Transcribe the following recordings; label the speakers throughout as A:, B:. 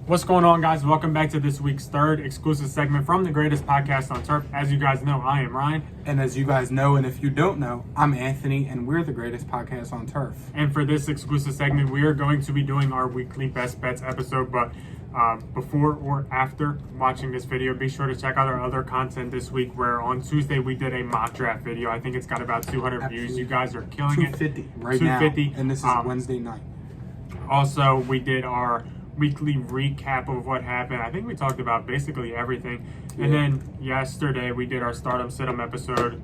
A: What's going on, guys? Welcome back to this week's third exclusive segment from the greatest podcast on turf. As you guys know, I am Ryan.
B: And as you guys know, and if you don't know, I'm Anthony, and we're the greatest podcast on turf.
A: And for this exclusive segment, we are going to be doing our weekly best bets episode. But before or after watching this video, be sure to check out our other content this week, where on Tuesday we did a mock draft video. I think it's got about 200 views. You guys are killing it.
B: 250 right
A: 250.
B: now, and this is Wednesday night.
A: Also, we did our weekly recap of what happened. I think we talked about basically everything. Yeah. And then yesterday we did our start-em, sit-em episode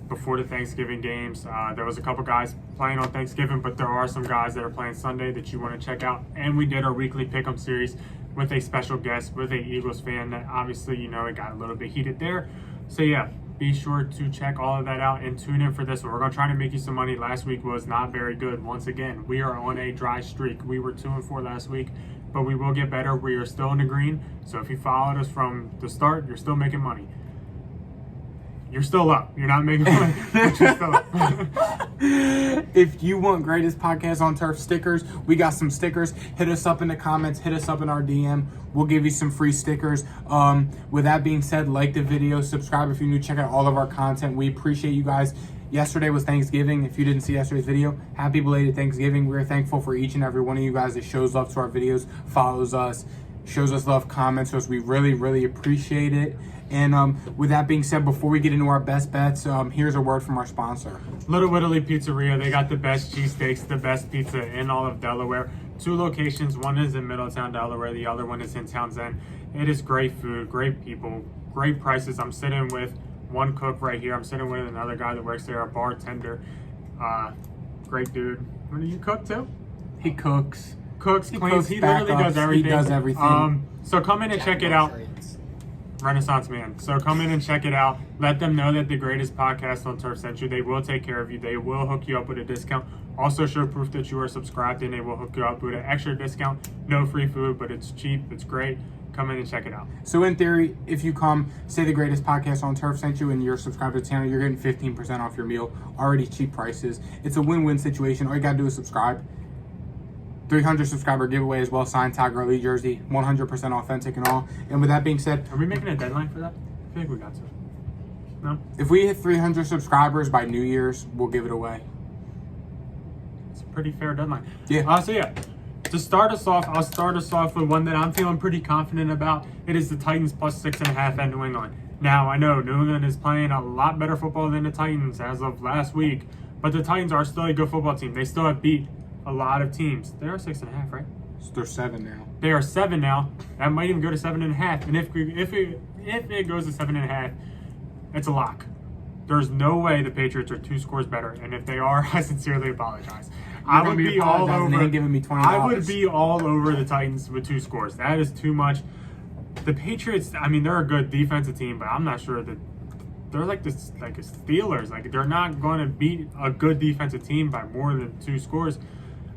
A: before the Thanksgiving games. There was a couple guys playing on Thanksgiving, but there are some guys that are playing Sunday that you want to check out. And we did our weekly pick-em series with a special guest, with a Eagles fan that obviously, you know, it got a little bit heated there. So yeah, be sure to check all of that out and tune in for this one. We're going to try to make you some money. Last week was not very good. Once again, we are on a dry streak. We were 2-4 last week, but we will get better. We are still in the green. So if you followed us from the start, you're still making money. You're still up. You're not making money, but you're still up.
B: If you want greatest podcast on turf stickers, we got some stickers. Hit us up in the comments. Hit us up in our DM. We'll give you some free stickers. With that being said, like the video, subscribe if you're new, check out all of our content. We appreciate you guys. Yesterday was Thanksgiving. If you didn't see yesterday's video, happy belated Thanksgiving. We're thankful for each and every one of you guys that shows up to our videos, follows us, shows us love, comments us. We really, really appreciate it. And with that being said, before we get into our best bets, here's a word from our sponsor.
A: Little Italy Pizzeria. They got the best cheesesteaks, the best pizza in all of Delaware. 2 locations. One is in Middletown, Delaware. The other one is in Townsend. It is great food, great people, great prices. I'm sitting with one cook right here. I'm sitting with another guy that works there, a bartender. Great dude. What do you cook too?
B: He cooks.
A: Cooks, cleans. He literally does everything.
B: He does everything.
A: So come in and check it out. Renaissance man. So come in and check it out. Let them know that the greatest podcast on turf sent you. They will take care of you. They will hook you up with a discount. Also show proof that you are subscribed, and they will hook you up with an extra discount. No free food, but it's cheap. It's great. Come in and check it out.
B: So in theory, if you come, say the greatest podcast on turf sent you and you're subscribed to the channel, you're getting 15% off your meal. Already cheap prices. It's a win-win situation. All you got to do is subscribe. 300 subscriber giveaway as well, signed Tiger Lee jersey, 100% authentic and all. And with that being said,
A: are we making a deadline for that? I think we got to. No?
B: If we hit 300 subscribers by New Year's, we'll give it away.
A: It's a pretty fair deadline.
B: Yeah.
A: So yeah, to start us off, I'll start us off with one that I'm feeling pretty confident about. It is the Titans plus 6.5 at New England. Now, I know New England is playing a lot better football than the Titans as of last week, but the Titans are still a good football team. They still have beat a lot of teams. They are 6.5, right?
B: They're 7 now.
A: They are 7 now. That might even go to 7.5. And if it goes to 7.5, it's a lock. There's no way the Patriots are 2 scores better. And if they are, I sincerely apologize. I would be all over.
B: Giving me $20.
A: I would be all over the Titans with 2 scores. That is too much. The Patriots, I mean, they're a good defensive team, but I'm not sure that they're like this, like a Steelers. Like, they're not going to beat a good defensive team by more than 2 scores.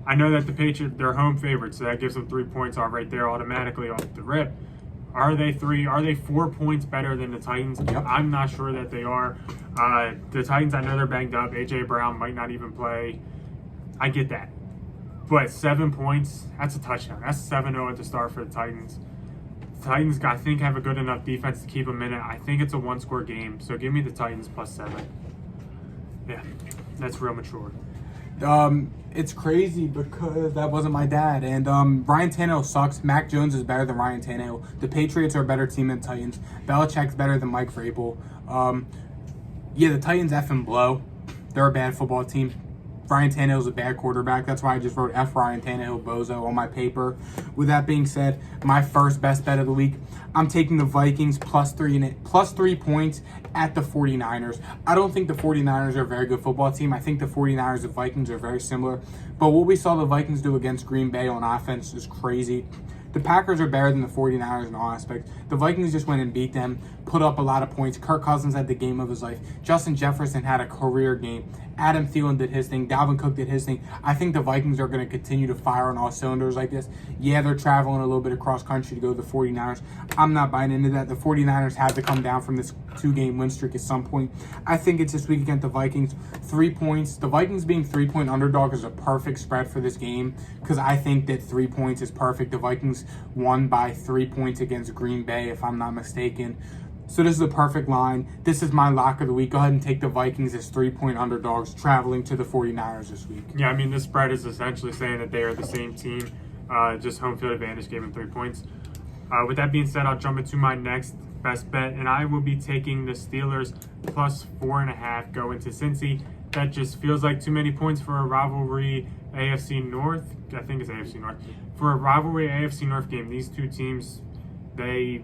A: I know that the Patriots, they're home favorites, so that gives them 3 points off right there automatically off the rip. Are they 4 points better than the Titans?
B: Yep.
A: I'm not sure that they are. The Titans, I know they're banged up. A.J. Brown might not even play. I get that. But 7 points, that's a touchdown. That's 7-0 at the start for the Titans. The Titans, I think, have a good enough defense to keep them in it. I think it's a 1-score game, so give me the Titans plus 7. Yeah, that's real mature.
B: It's crazy because that wasn't my dad. And Ryan Tannehill sucks. Mac Jones is better than Ryan Tannehill. The Patriots are a better team than Titans. Belichick's better than Mike Vrabel. Yeah, the Titans effing blow. They're a bad football team. Ryan Tannehill's a bad quarterback. That's why I just wrote F Ryan Tannehill Bozo on my paper. With that being said, my first best bet of the week, I'm taking the Vikings plus 3 points at the 49ers. I don't think the 49ers are a very good football team. I think the 49ers and Vikings are very similar. But what we saw the Vikings do against Green Bay on offense is crazy. The Packers are better than the 49ers in all aspects. The Vikings just went and beat them, put up a lot of points. Kirk Cousins had the game of his life. Justin Jefferson had a career game. Adam Thielen did his thing. Dalvin Cook did his thing. I think the Vikings are going to continue to fire on all cylinders like this. Yeah, they're traveling a little bit across country to go to the 49ers. I'm not buying into that. The 49ers had to come down from this 2-game win streak at some point. I think it's this week against the Vikings. 3 points. The Vikings being 3-point underdog is a perfect perfect spread for this game because I think that 3 points is perfect. The Vikings won by 3 points against Green Bay, if I'm not mistaken. So this is a perfect line. This is my lock of the week. Go ahead and take the Vikings as 3-point underdogs traveling to the 49ers this week.
A: Yeah, I mean, this spread is essentially saying that they are the same team. Just home field advantage gave them 3 points. With that being said, I'll jump into my next best bet, and I will be taking the Steelers plus 4.5 go into Cincy. That just feels like too many points for a rivalry AFC North. I think it's AFC North. For a rivalry AFC North game, these two teams, they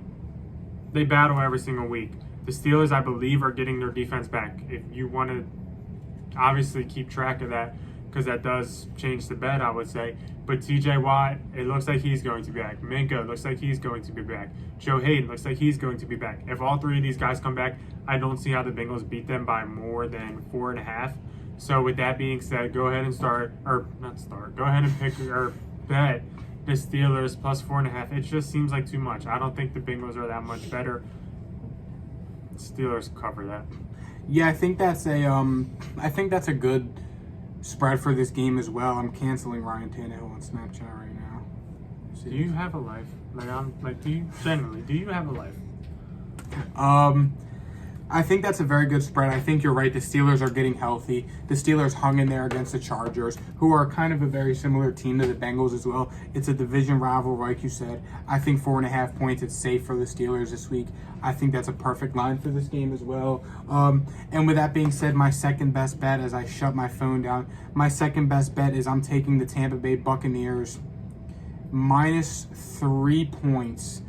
A: battle every single week. The Steelers, I believe, are getting their defense back. If you want to obviously keep track of that, because that does change the bet, I would say. But TJ Watt, it looks like he's going to be back. Minka looks like he's going to be back. Joe Hayden looks like he's going to be back. If all three of these guys come back, I don't see how the Bengals beat them by more than 4.5. So with that being said, go ahead and go ahead and pick or bet the Steelers plus 4.5. It just seems like too much. I don't think the Bengals are that much better. Steelers cover that.
B: Yeah, I think that's a good spread for this game as well. I'm canceling Ryan Tannehill on Snapchat right now.
A: Do you have a life? Do you have a life?
B: I think that's a very good spread. I think you're right. The Steelers are getting healthy. The Steelers hung in there against the Chargers, who are kind of a very similar team to the Bengals as well. It's a division rival, like you said. I think 4.5 points, it's safe for the Steelers this week. I think that's a perfect line for this game as well. And with that being said, my second best bet, as I shut my phone down, my second best bet is I'm taking the Tampa Bay Buccaneers minus 3 points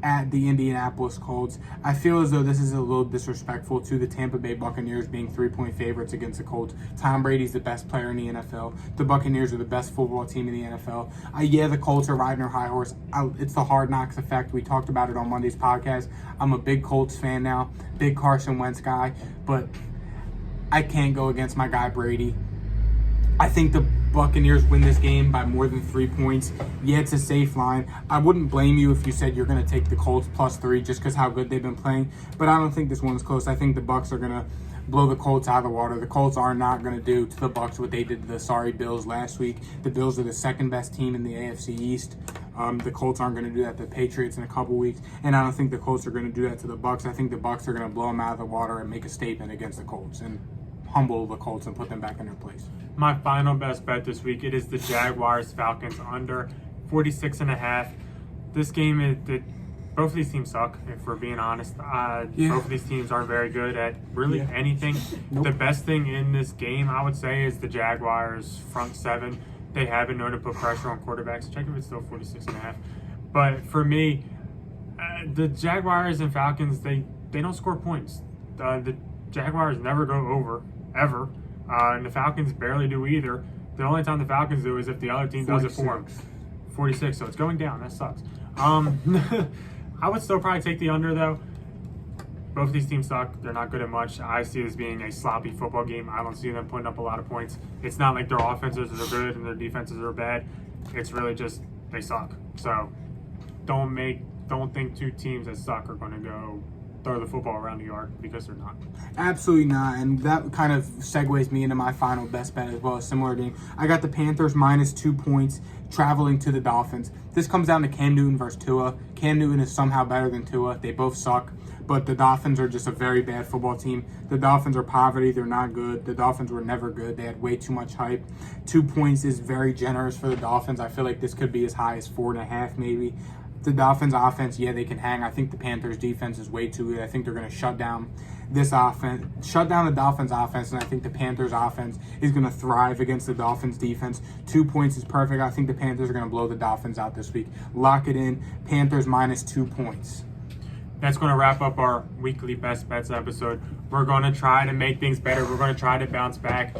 B: at the Indianapolis Colts. I feel as though this is a little disrespectful to the Tampa Bay Buccaneers being 3-point favorites against the Colts. Tom Brady's the best player in the NFL. The Buccaneers are the best football team in the NFL. Yeah, the Colts are riding their high horse. It's the hard knocks effect. We talked about it on Monday's podcast. I'm a big Colts fan now, big Carson Wentz guy, but I can't go against my guy Brady. I think the Buccaneers win this game by more than 3 points. Yeah, it's a safe line. I wouldn't blame you if you said you're going to take the Colts plus 3 just because how good they've been playing. But I don't think this one's close. I think the Bucs are going to blow the Colts out of the water. The Colts are not going to do to the Bucs what they did to the sorry Bills last week. The Bills are the second best team in the AFC East. The Colts aren't going to do that to the Patriots in a couple weeks. And I don't think the Colts are going to do that to the Bucs. I think the Bucs are going to blow them out of the water and make a statement against the Colts and humble the Colts and put them back in their place.
A: My final best bet this week, it is the Jaguars Falcons under 46.5. This game, both of these teams suck, if we're being honest. Both of these teams aren't very good at really anything.
B: Nope.
A: The best thing in this game, I would say, is the Jaguars front seven. They have been known to put pressure on quarterbacks. Check if it's still 46.5. But for me, the Jaguars and Falcons, they don't score points. The Jaguars never go over, ever. And the Falcons barely do either. The only time the Falcons do is if the other team does it for them. 46, so it's going down. That sucks. I would still probably take the under, though. Both of these teams suck. They're not good at much. I see this being a sloppy football game. I don't see them putting up a lot of points. It's not like their offenses are good and their defenses are bad. It's really just they suck. So don't think two teams that suck are going to go throw the football around the yard, because they're not.
B: Absolutely not. And that kind of segues me into my final best bet as well, a similar game. I got the Panthers minus 2 points traveling to the Dolphins. This comes down to Cam Newton versus Tua. Cam Newton is somehow better than Tua. They both suck. But the Dolphins are just a very bad football team. The Dolphins are poverty. They're not good. The Dolphins were never good. They had way too much hype. 2 points is very generous for the Dolphins. I feel like this could be as high as 4.5 maybe. The Dolphins offense, yeah, they can hang. I think the Panthers defense is way too good. I think they're going to shut down this offense, shut down the Dolphins offense, and I think the Panthers offense is going to thrive against the Dolphins defense. 2 points is perfect. I think the Panthers are going to blow the Dolphins out this week. Lock it in. Panthers minus 2 points.
A: That's going to wrap up our weekly best bets episode. We're going to try to make things better. We're going to try to bounce back,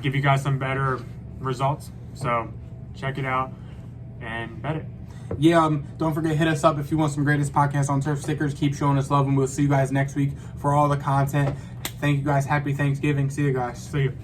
A: give you guys some better results. So check it out and bet it.
B: Yeah, don't forget, hit us up if you want some greatest podcasts on turf stickers. Keep showing us love, and we'll see you guys next week for all the content. Thank you guys. Happy Thanksgiving. See you guys.
A: See you.